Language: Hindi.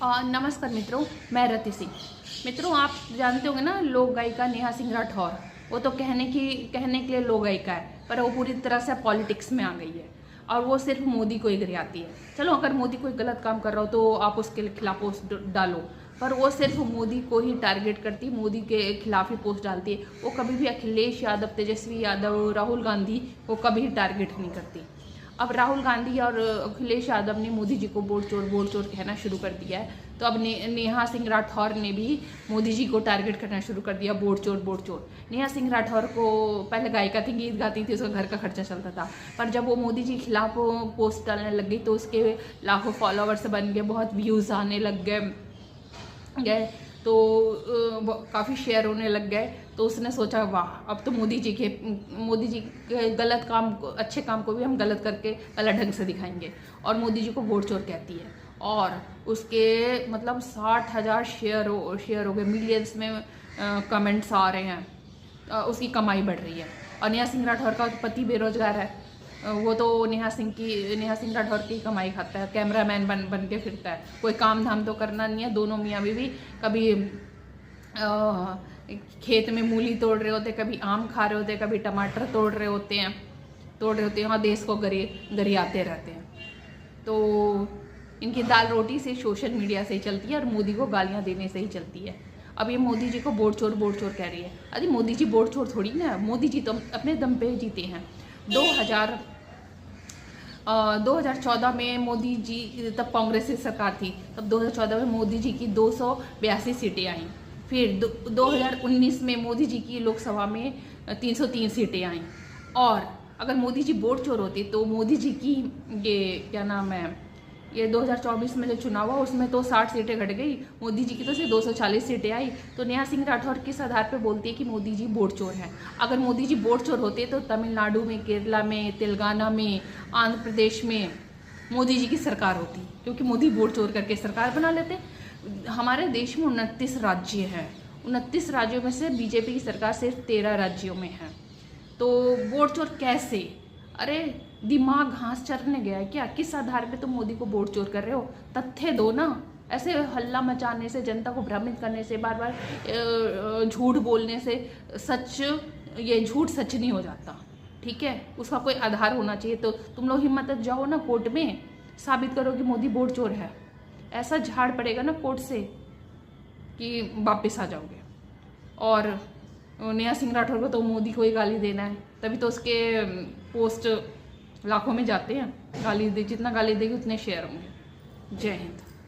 नमस्कार मित्रों, मैं रति सिंह। मित्रों, आप जानते होंगे ना लोक गायिका नेहा सिंह राठौर। वो तो कहने के लिए लोक गायिका है, पर वो पूरी तरह से पॉलिटिक्स में आ गई है और वो सिर्फ मोदी को ही गिराती है। चलो, अगर मोदी कोई गलत काम कर रहा हो तो आप उसके खिलाफ पोस्ट डालो, पर वो सिर्फ मोदी को ही टारगेट करती, मोदी के खिलाफ ही पोस्ट डालती है। वो कभी भी अखिलेश यादव, तेजस्वी यादव, राहुल गांधी को कभी टारगेट नहीं करती। अब राहुल गांधी और अखिलेश यादव ने मोदी जी को वोट चोर कहना शुरू कर दिया है, तो अब नेहा सिंह राठौर ने भी मोदी जी को टारगेट करना शुरू कर दिया, वोट चोर। नेहा सिंह राठौर को पहले गायिका थी, गीत गाती थी, उसका घर का खर्चा चलता था, पर जब वो मोदी जी के खिलाफ पोस्ट डालने लग गई तो उसके लाखों फॉलोअर्स बन गए, बहुत व्यूज़ आने लग गए तो काफ़ी शेयर होने लग गए। तो उसने सोचा, वाह, अब तो मोदी जी के गलत काम को, अच्छे काम को भी हम गलत करके गलत ढंग से दिखाएंगे। और मोदी जी को वोट चोर कहती है और उसके मतलब 60,000 शेयर हो गए, मिलियंस में कमेंट्स आ रहे हैं, उसकी कमाई बढ़ रही है। और नेहा सिंह राठौर का पति बेरोजगार है, वो तो नेहा सिंह राठौर की कमाई खाता है, कैमरामैन बन के फिरता है, कोई काम धाम तो करना नहीं है। दोनों मियाँ बीवी कभी खेत में मूली तोड़ रहे होते, कभी आम खा रहे होते, कभी टमाटर तोड़ रहे होते हैं, हाँ, देश को गरियाते रहते हैं। तो इनकी दाल रोटी से, सोशल मीडिया से ही चलती है और मोदी को गालियाँ देने से ही चलती है। अब ये मोदी जी को वोट चोर कह रही है। अरे मोदी जी वोट चोर थोड़ी ना, मोदी जी तो अपने दम पे जीते हैं। 2014 में मोदी जी, तब कांग्रेस की सरकार थी, तब 2014 में मोदी जी की 282 सीटें आई। फिर 2019 में मोदी जी की लोकसभा में 303 सीटें आईं। और अगर मोदी जी वोट चोर होते तो मोदी जी की ये क्या नाम है, ये 2024 में जो चुनाव हुआ उसमें तो 60 सीटें घट गई, मोदी जी की तो सिर्फ 240 सीटें आई। तो नेहा सिंह राठौर किस आधार पर बोलती है कि मोदी जी वोट चोर हैं? अगर मोदी जी वोट चोर होते तो तमिलनाडु में, केरला में, तेलंगाना में, आंध्र प्रदेश में मोदी जी की सरकार होती, क्योंकि मोदी वोट चोर करके सरकार बना लेते। हमारे देश में 29 राज्य हैं, 29 राज्यों में से बीजेपी की सरकार सिर्फ 13 राज्यों में है। तो वोट चोर कैसे? अरे दिमाग घास चरने गया है क्या? किस आधार पे तुम मोदी को वोट चोर कर रहे हो? तथ्य दो ना। ऐसे हल्ला मचाने से, जनता को भ्रमित करने से, बार बार झूठ बोलने से ये झूठ सच नहीं हो जाता, ठीक है? उसका कोई आधार होना चाहिए। तो तुम लोग हिम्मत जाओ ना कोर्ट में, साबित करो कि मोदी वोट चोर है। ऐसा झाड़ पड़ेगा ना कोर्ट से कि वापस आ जाओगे। और नेहा सिंह राठौर को तो मोदी को ही गाली देना है, तभी तो उसके पोस्ट लाखों में जाते हैं। जितना गाली देगी उतने शेयर होंगे। जय हिंद।